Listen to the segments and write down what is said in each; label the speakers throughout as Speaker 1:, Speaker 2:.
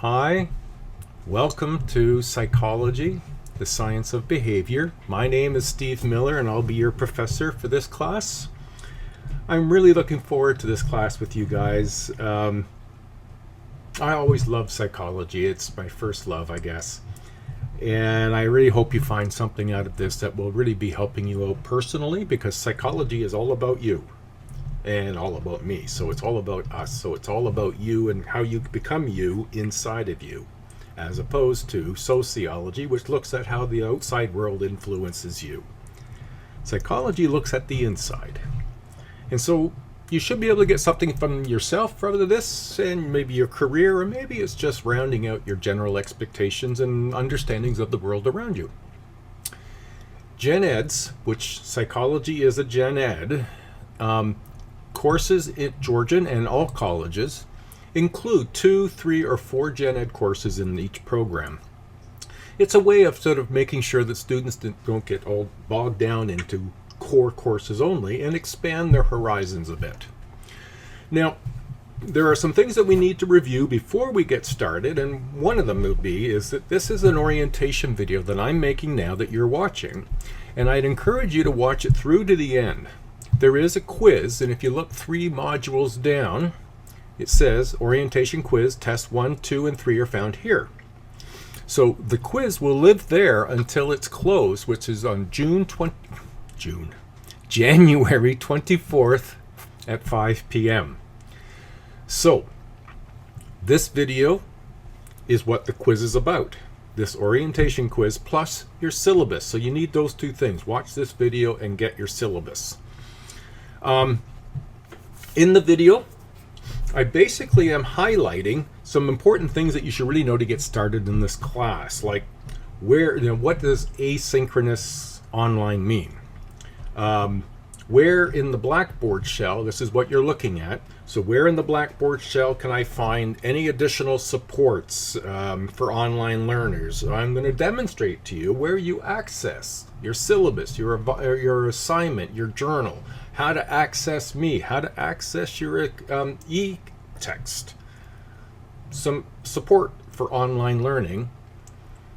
Speaker 1: Hi, welcome to Psychology, the Science of Behavior. My name is Steve Miller and I'll be your professor for this class. I'm really looking forward to this class with you guys. I always love psychology. It's my first love, I guess. And I really hope you find something out of this that will really be helping you out personally, because psychology is all about you and all about me. So it's all about us. So it's all about you and how you become you inside of you, as opposed to sociology, which looks at how the outside world influences you. Psychology looks at the inside. And so you should be able to get something from yourself out of this, and maybe your career, or maybe it's just rounding out your general expectations and understandings of the world around you. Gen Eds, which psychology is a gen ed, courses at Georgian and all colleges include 2, 3, or 4 gen ed courses in each program. It's a way of sort of making sure that students don't get all bogged down into core courses only and expand their horizons a bit. Now, there are some things that we need to review before we get started, and one of them is that this is an orientation video that I'm making now that you're watching, and I'd encourage you to watch it through to the end. There is a quiz, and if you look 3 modules down, it says orientation quiz, test 1, 2, and 3 are found here. So the quiz will live there until it's closed, which is on January 24th at 5 p.m. So this video is what the quiz is about. This orientation quiz plus your syllabus. So you need those 2 things. Watch this video and get your syllabus. In the video, I basically am highlighting some important things that you should really know to get started in this class, like what does asynchronous online mean? Where in the Blackboard shell, this is what you're looking at, so where in the Blackboard shell can I find any additional supports for online learners? I'm going to demonstrate to you where you access your syllabus, your assignment, your journal, how to access me, how to access your e-text, some support for online learning.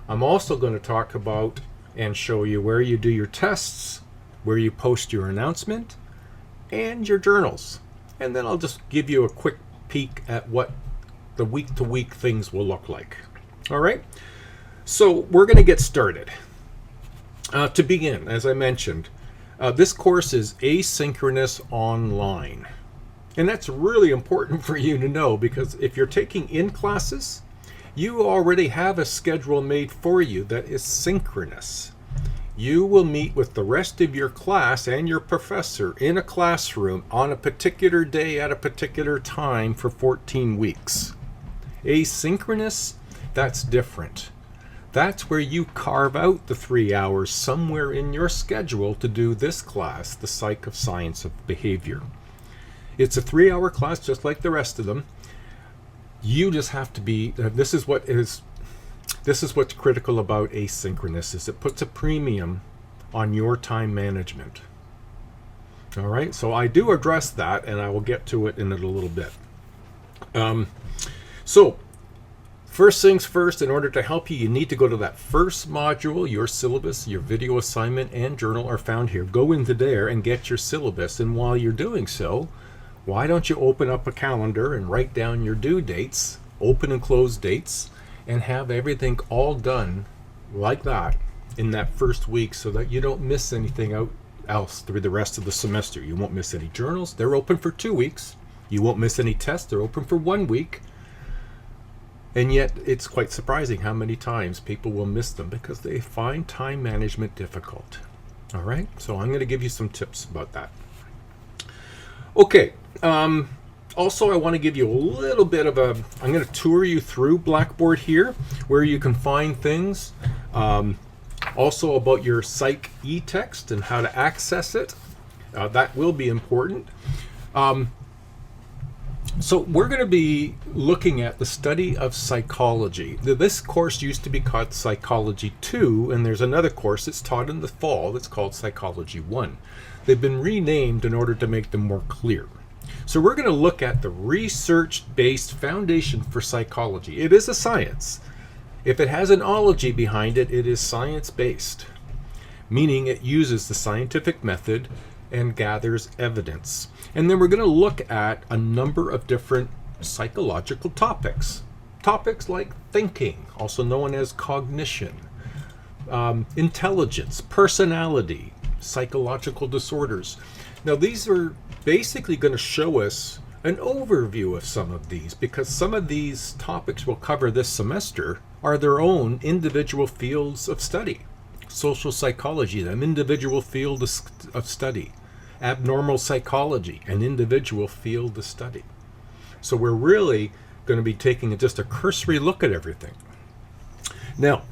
Speaker 1: I'm also going to talk about and show you where you do your tests, where you post your announcement, and your journals. And then I'll just give you a quick peek at what the week-to-week things will look like. All right, so we're going to get started. To begin, as I mentioned, this course is asynchronous online. And that's really important for you to know, because if you're taking in classes, you already have a schedule made for you that is synchronous. You will meet with the rest of your class and your professor in a classroom on a particular day at a particular time for 14 weeks. Asynchronous, that's different. That's where you carve out the 3 hours somewhere in your schedule to do this class, the Psych of Science of Behavior. It's a 3-hour class just like the rest of them. You just have to be, this is what's critical about asynchronous, is it puts a premium on your time management. All right, so I do address that, and I will get to it in a little bit. So first things first, in order to help you, you need to go to that first module. Your syllabus, your video assignment, and journal are found here. Go into there and get your syllabus, and while you're doing so, why don't you open up a calendar and write down your due dates, open and close dates, and have everything all done like that in that first week, so that you don't miss anything else through the rest of the semester. You won't miss any journals. They're open for 2 weeks. You won't miss any tests. They're open for 1 week. And yet it's quite surprising how many times people will miss them because they find time management difficult. All right, so I'm going to give you some tips about that. Okay. Also, I want to give you a little bit of I'm going to tour you through Blackboard here, where you can find things. Also about your Psych e-text and how to access it. That will be important. So we're going to be looking at the study of psychology. This course used to be called Psychology 2, and there's another course that's taught in the fall that's called Psychology 1. They've been renamed in order to make them more clear. So we're going to look at the research-based foundation for psychology. It is a science. If it has an ology behind it, it is science-based, meaning it uses the scientific method and gathers evidence. And then we're going to look at a number of different psychological topics. Topics like thinking, also known as cognition, intelligence, personality, psychological disorders. Now, these are basically going to show us an overview of some of these, because some of these topics we'll cover this semester are their own individual fields of study. Social psychology, an individual field of study. Abnormal psychology, an individual field of study. So we're really going to be taking just a cursory look at everything. Now,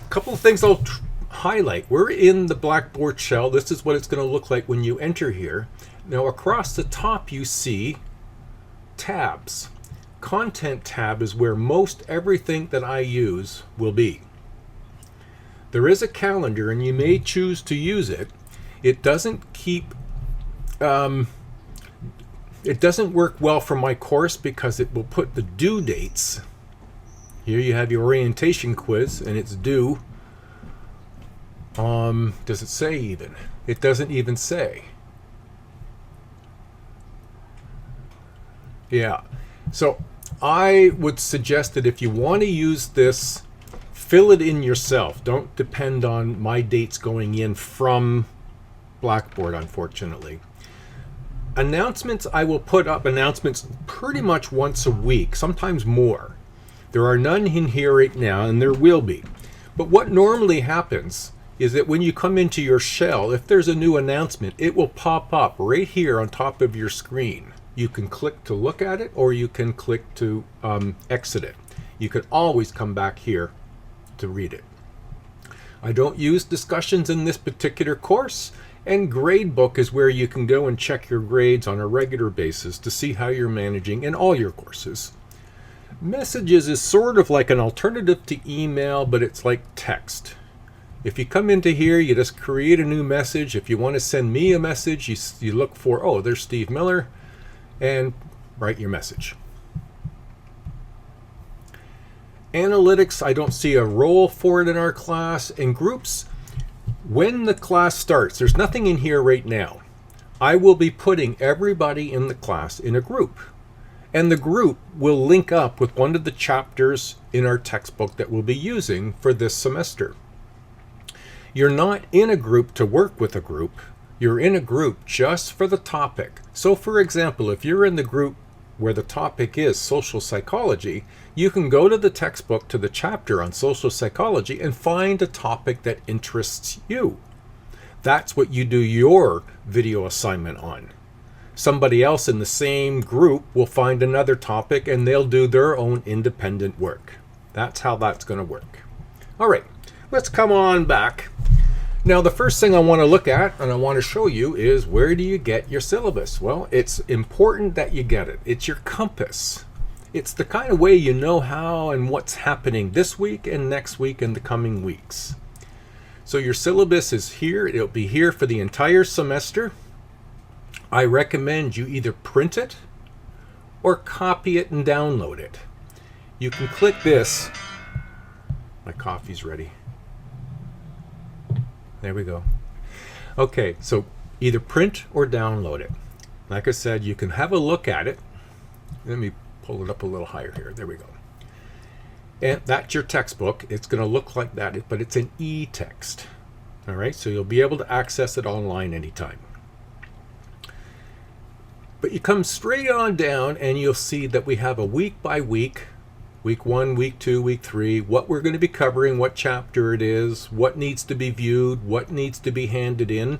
Speaker 1: a couple of things I'll highlight. We're in the Blackboard shell. This is what it's going to look like when you enter here. Now, across the top you see tabs. Content tab is where most everything that I use will be. There is a calendar, and you may choose to use it. It doesn't keep it doesn't work well for my course because it will put the due dates. Here you have your orientation quiz, and it's due. Does it say even? It doesn't even say. Yeah. So I would suggest that if you want to use this, fill it in yourself. Don't depend on my dates going in from Blackboard, unfortunately. Announcements, I will put up announcements pretty much once a week, sometimes more. There are none in here right now, and there will be. But what normally happens is that when you come into your shell, if there's a new announcement, it will pop up right here on top of your screen. You can click to look at it, or you can click to exit it. You can always come back here to read it. I don't use discussions in this particular course, and Gradebook is where you can go and check your grades on a regular basis to see how you're managing in all your courses. Messages is sort of like an alternative to email, but it's like text. If you come into here, you just create a new message. If you want to send me a message, you look for, oh, there's Steve Miller, and write your message. Analytics, I don't see a role for it in our class. And groups, when the class starts, there's nothing in here right now. I will be putting everybody in the class in a group. And the group will link up with one of the chapters in our textbook that we'll be using for this semester. You're not in a group to work with a group. You're in a group just for the topic. So for example, if you're in the group where the topic is social psychology, you can go to the textbook, to the chapter on social psychology, and find a topic that interests you. That's what you do your video assignment on. Somebody else in the same group will find another topic, and they'll do their own independent work. That's how that's going to work. All right, let's come on back. Now, the first thing I want to look at and I want to show you is, where do you get your syllabus? Well, it's important that you get it. It's your compass. It's the kind of way you know how and what's happening this week and next week and the coming weeks. So your syllabus is here. It'll be here for the entire semester. I recommend you either print it or copy it and download it. You can click this. My coffee's ready. There we go. Okay, so either print or download it. Like I said, you can have a look at it. Let me pull it up a little higher here. There we go. And that's your textbook. It's going to look like that, but it's an e-text. All right, so you'll be able to access it online anytime. But you come straight on down and you'll see that we have a week by week, week 1, week 2, week 3, what we're going to be covering, what chapter it is, what needs to be viewed, what needs to be handed in.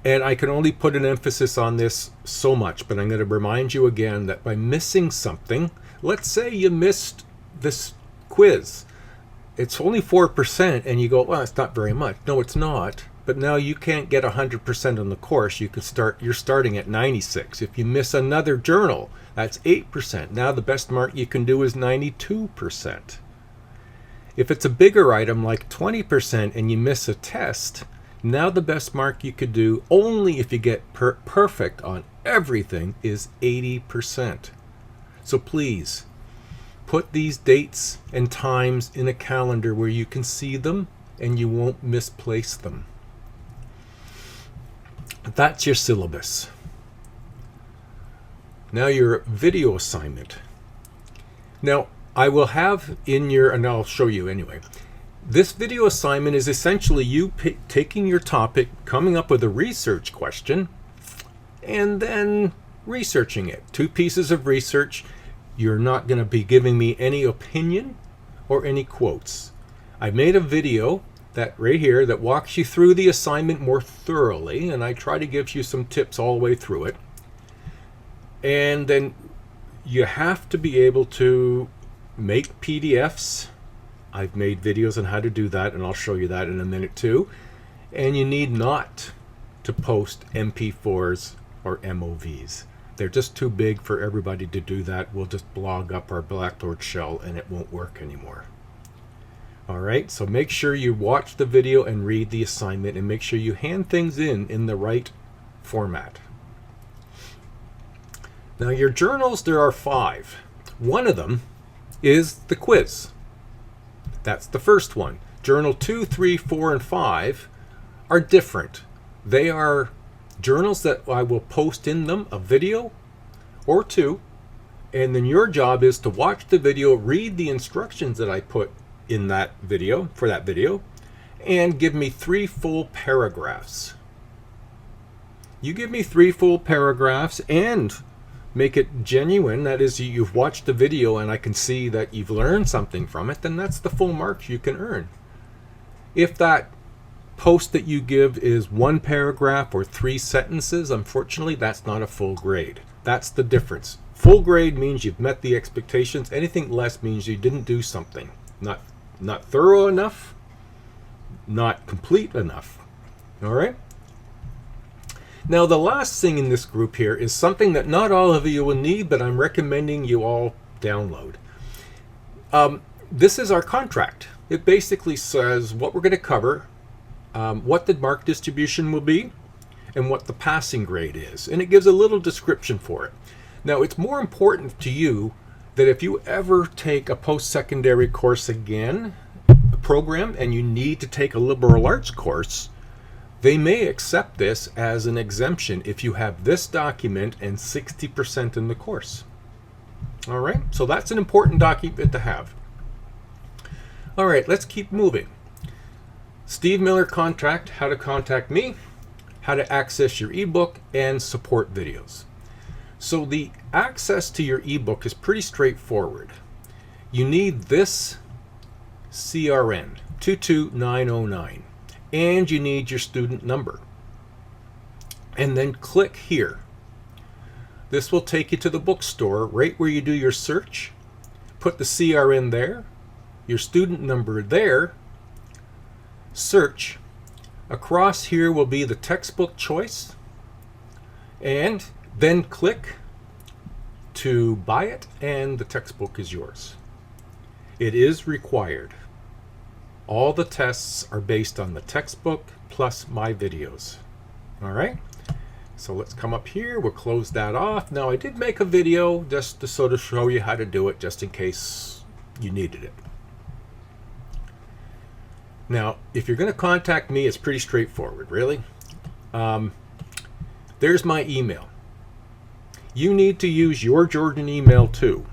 Speaker 1: And I can only put an emphasis on this so much, but I'm going to remind you again that by missing something, let's say you missed this quiz. It's only 4%, and you go, well, it's not very much. No, it's not. But now you can't get 100% on the course. You're starting at 96. If you miss another journal, that's 8%. Now the best mark you can do is 92%. If it's a bigger item like 20% and you miss a test, Now the best mark you could do, only if you get perfect on everything, is 80%. So please, put these dates and times in a calendar where you can see them and you won't misplace them. That's your syllabus. Now your video assignment. Now I will have in your, and I'll show you anyway, this video assignment is essentially you taking your topic, coming up with a research question, and then researching it. 2 pieces of research. You're not going to be giving me any opinion or any quotes. I made a video that right here that walks you through the assignment more thoroughly, and I try to give you some tips all the way through it. And then you have to be able to make PDFs. I've made videos on how to do that, and I'll show you that in a minute too. And you need not to post MP4s or MOVs. They're just too big for everybody to do that. We'll just blog up our Blackboard shell and it won't work anymore. All right, so make sure you watch the video and read the assignment, and make sure you hand things in the right format. Now your journals, there are 5. One of them is the quiz. That's the first one. Journal 2, 3, 4, and 5 are different. They are journals that I will post in them a video or 2, and then your job is to watch the video, read the instructions that I put in that video, for that video, and give me 3 full paragraphs. You give me 3 full paragraphs and make it genuine. That is, you've watched the video and I can see that you've learned something from it, then that's the full marks you can earn. If that post that you give is 1 paragraph or 3 sentences, unfortunately that's not a full grade. That's the difference. Full grade means you've met the expectations. Anything less means you didn't do something. Not thorough enough, not complete enough. All right? Now the last thing in this group here is something that not all of you will need, but I'm recommending you all download. This is our contract. It basically says what we're going to cover, what the mark distribution will be, and what the passing grade is. And it gives a little description for it. Now it's more important to you that if you ever take a post-secondary course again, a program, and you need to take a liberal arts course, they may accept this as an exemption if you have this document and 60% in the course. All right, so that's an important document to have. All right, let's keep moving. Steve Miller contract, how to contact me, how to access your ebook, and support videos. So the access to your ebook is pretty straightforward. You need this CRN 22909. And you need your student number. And then click here. This will take you to the bookstore right where you do your search. Put the CRN there, your student number there, search. Across here will be the textbook choice, and then click to buy it, and the textbook is yours. It is required. All the tests are based on the textbook plus my videos. All right, so let's come up here. We'll close that off. Now I did make a video just to sort of show you how to do it, just in case you needed it. Now, if you're going to contact me, it's pretty straightforward, really. There's my email. You need to use your Jordan email too.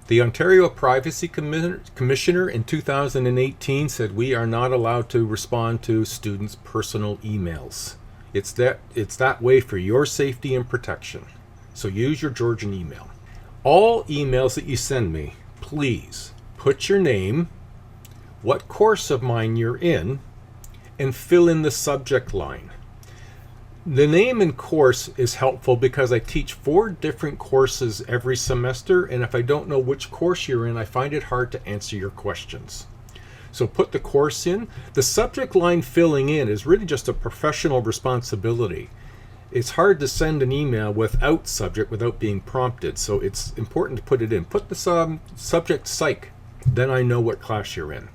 Speaker 1: The Ontario Privacy Commissioner in 2018 said we are not allowed to respond to students' personal emails. It's that way for your safety and protection. So use your Georgian email. All emails that you send me, please put your name, what course of mine you're in, and fill in the subject line. The name and course is helpful because I teach 4 different courses every semester, and if I don't know which course you're in, I find it hard to answer your questions. So put the course in. The subject line filling in is really just a professional responsibility. It's hard to send an email without subject, without being prompted, so it's important to put it in. Put the subject psych, then I know what class you're in.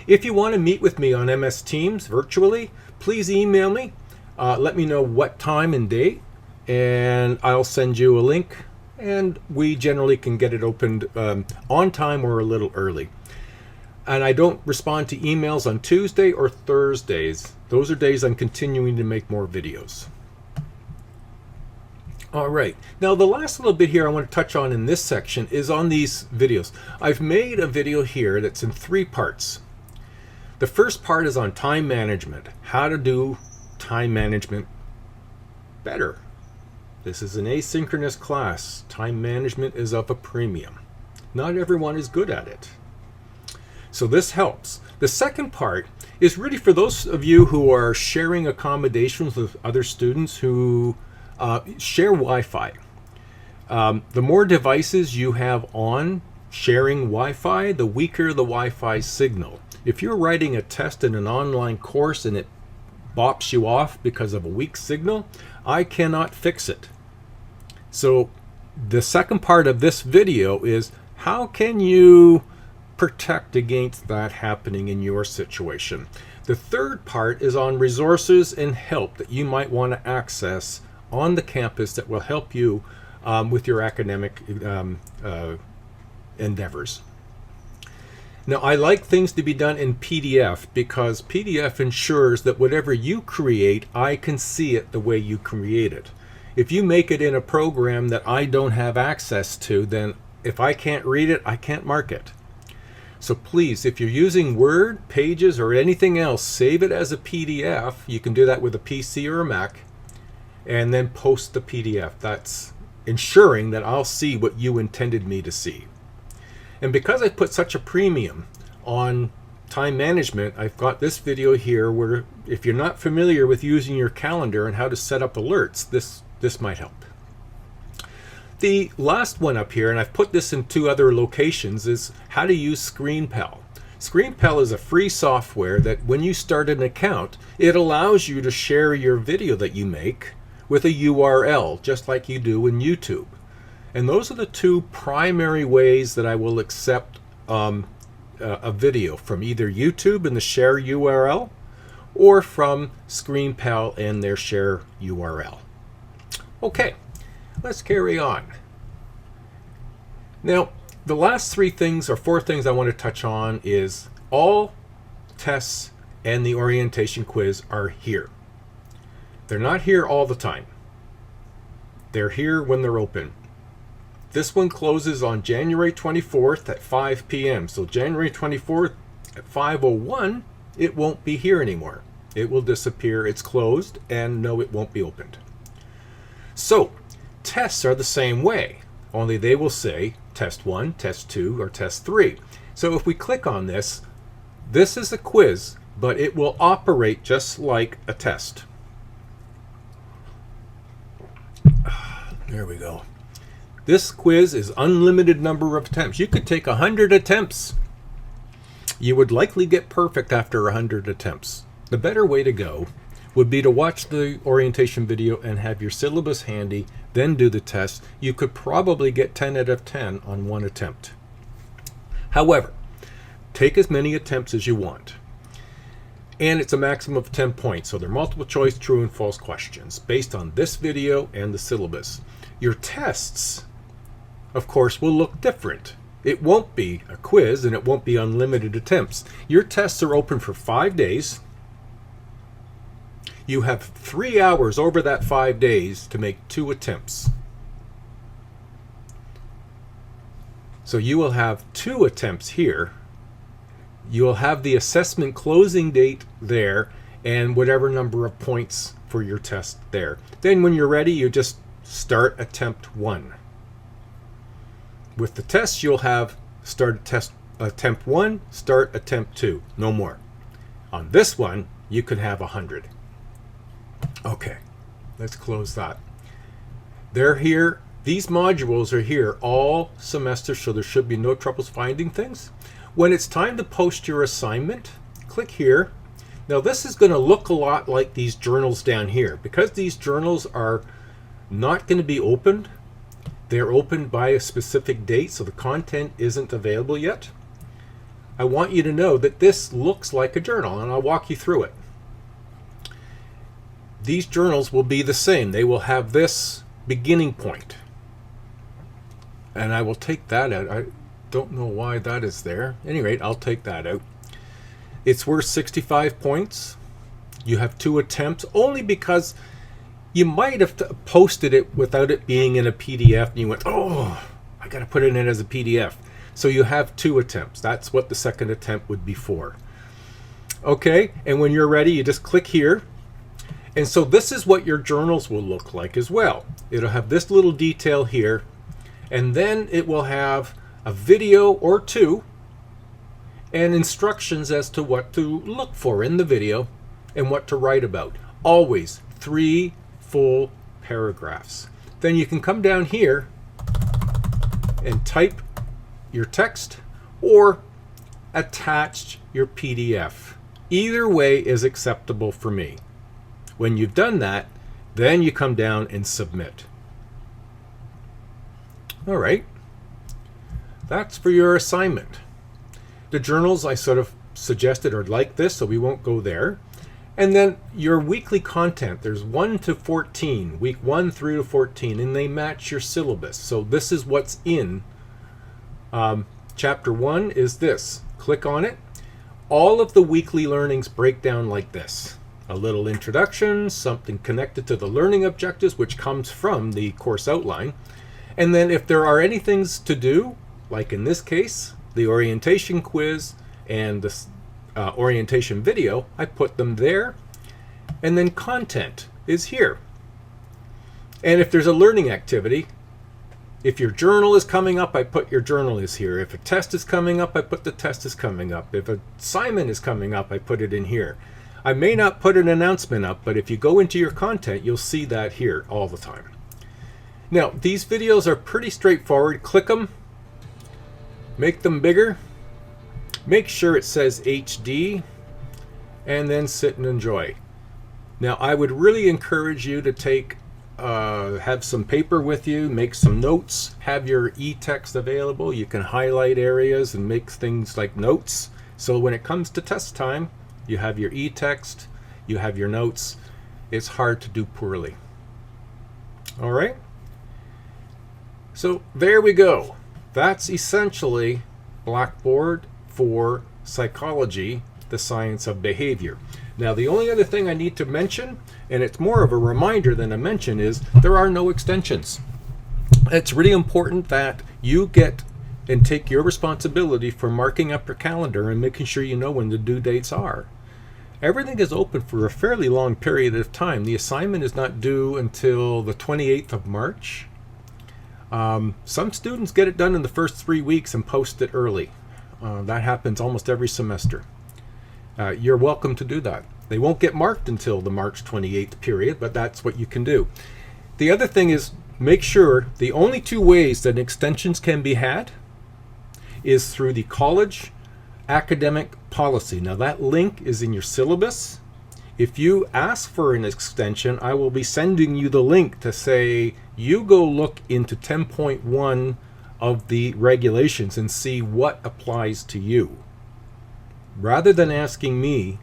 Speaker 1: If you want to meet with me on MS Teams virtually, please email me. Let me know what time and date, and I'll send you a link, and we generally can get it opened on time or a little early. And I don't respond to emails on Tuesday or Thursdays. Those are days I'm continuing to make more videos. All right, now the last little bit here I want to touch on in this section is on these videos. I've made a video here that's in 3 parts. The first part is on time management, how to do time management better. This is an asynchronous class. Time management is of a premium. Not everyone is good at it. So this helps. The second part is really for those of you who are sharing accommodations with other students who share Wi-Fi. The more devices you have on sharing Wi-Fi, the weaker the Wi-Fi signal. If you're writing a test in an online course and it bops you off because of a weak signal, I cannot fix it. So the second part of this video is how can you protect against that happening in your situation. The third part is on resources and help that you might want to access on the campus that will help you with your academic endeavors. Now, I like things to be done in PDF because PDF ensures that whatever you create, I can see it the way you create it. If you make it in a program that I don't have access to, then if I can't read it, I can't mark it. So please, if you're using Word, Pages, or anything else, save it as a PDF. You can do that with a PC or a Mac, and then post the PDF. That's ensuring that I'll see what you intended me to see. And because I put such a premium on time management, I've got this video here where if you're not familiar with using your calendar and how to set up alerts, this might help. The last one up here, and I've put this in 2 other locations, is how to use ScreenPal. ScreenPal is a free software that when you start an account, it allows you to share your video that you make with a URL, just like you do in YouTube. And those are the 2 primary ways that I will accept a video, from either YouTube and the share URL, or from ScreenPal and their share URL. Okay, let's carry on. Now, the last 3 things or 4 things I want to touch on is all tests and the orientation quiz are here. They're not here all the time. They're here when they're open. This one closes on January 24th at 5 p.m. So January 24th at 5:01, it won't be here anymore. It will disappear. It's closed, and no, it won't be opened. So tests are the same way, only they will say test 1, test 2, or test 3. So if we click on this, this is a quiz, but it will operate just like a test. There we go. This quiz is unlimited number of attempts. You could take 100 attempts. You would likely get perfect after 100 attempts. The better way to go would be to watch the orientation video and have your syllabus handy, then do the test. You could probably get 10 out of 10 on 1 attempt. However, take as many attempts as you want. And it's a maximum of 10 points, so they're multiple choice true and false questions based on this video and the syllabus. Your tests, of course, will look different. It won't be a quiz and it won't be unlimited attempts. Your tests are open for 5 days. You have 3 hours over that 5 days to make 2 attempts. So you will have 2 attempts here. You will have the assessment closing date there and whatever number of points for your test there. Then when you're ready, you just start attempt 1. With the test, you'll have start attempt 1, start attempt 2, no more. On this one, you could have 100. Okay, let's close that. They're here. These modules are here all semester, so there should be no troubles finding things. When it's time to post your assignment, click here. Now this is going to look a lot like these journals down here. Because these journals are not going to be opened, they're opened by a specific date, so the content isn't available yet. I want you to know that this looks like a journal, and I'll walk you through it. these journals will be the same. They will have this beginning point. And I will take that out. I don't know why that is there. At any rate, I'll take that out. It's worth 65 points. You have 2 attempts, only because you might have posted it without it being in a PDF, and you went, oh, I got to put it in as a PDF. So you have 2 attempts. That's what the second attempt would be for. Okay, and when you're ready, you just click here. And so this is what your journals will look like as well. It'll have this little detail here, and then it will have a video or 2 and instructions as to what to look for in the video and what to write about. Always 3 full paragraphs. Then you can come down here and type your text or attach your PDF. Either way is acceptable for me. When you've done that, then you come down and submit. All right. That's for your assignment. The journals I sort of suggested are like this, so we won't go there. And then your weekly content, there's 1 to 14, week 1 through to 14, and they match your syllabus. So this is what's in chapter 1 is this. Click on it. All of the weekly learnings break down like this. A little introduction, something connected to the learning objectives, which comes from the course outline. And then if there are any things to do, like in this case, the orientation quiz and the orientation video, I put them there. And then content is here. And if there's a learning activity, if your journal is coming up, I put your journal is here. If a test is coming up, I put the test is coming up. If an assignment is coming up, I put it in here. I may not put an announcement up, but if you go into your content, you'll see that here all the time. Now, these videos are pretty straightforward. Click them, make them bigger, make sure it says HD, and then sit and enjoy. Now, I would really encourage you to take, have some paper with you, make some notes, have your e-text available. You can highlight areas and make things like notes. So when it comes to test time, you have your e-text, you have your notes. It's hard to do poorly. All right? So there we go. That's essentially Blackboard for Psychology, the Science of Behavior. Now, the only other thing I need to mention, and it's more of a reminder than a mention, is there are no extensions. It's really important that you get and take your responsibility for marking up your calendar and making sure you know when the due dates are. Everything is open for a fairly long period of time. The assignment is not due until the 28th of March. Some students get it done in the first 3 weeks and post it early. That happens almost every semester. You're welcome to do that. They won't get marked until the March 28th period, but that's what you can do. The other thing is, make sure the only 2 ways that extensions can be had is through the college academic policy. Now, that link is in your syllabus. If you ask for an extension, I will be sending you the link to say, you go look into 10.1 of the regulations and see what applies to you. Rather than asking me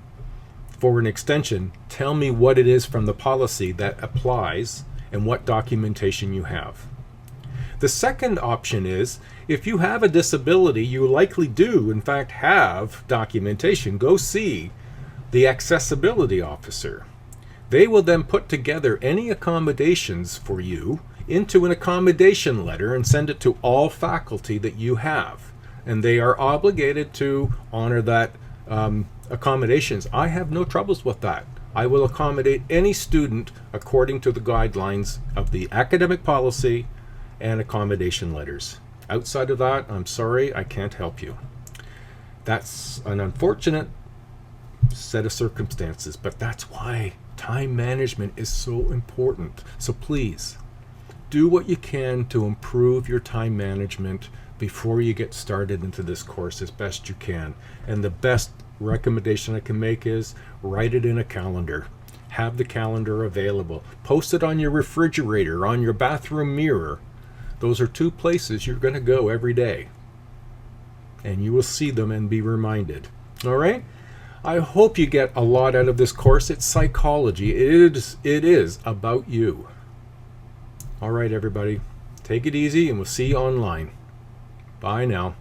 Speaker 1: for an extension, tell me what it is from the policy that applies and what documentation you have. The second option is, if you have a disability, you likely do, in fact, have documentation. Go see the accessibility officer. They will then put together any accommodations for you into an accommodation letter and send it to all faculty that you have. And they are obligated to honor that accommodations. I have no troubles with that. I will accommodate any student according to the guidelines of the academic policy and accommodation letters. Outside of that, I'm sorry, I can't help you. That's an unfortunate set of circumstances, but that's why time management is so important. So please, do what you can to improve your time management before you get started into this course as best you can. And the best recommendation I can make is write it in a calendar. Have the calendar available. Post it on your refrigerator, on your bathroom mirror. Those are 2 places you're going to go every day. And you will see them and be reminded. All right? I hope you get a lot out of this course. It's psychology. It is about you. All right, everybody. Take it easy, and we'll see you online. Bye now.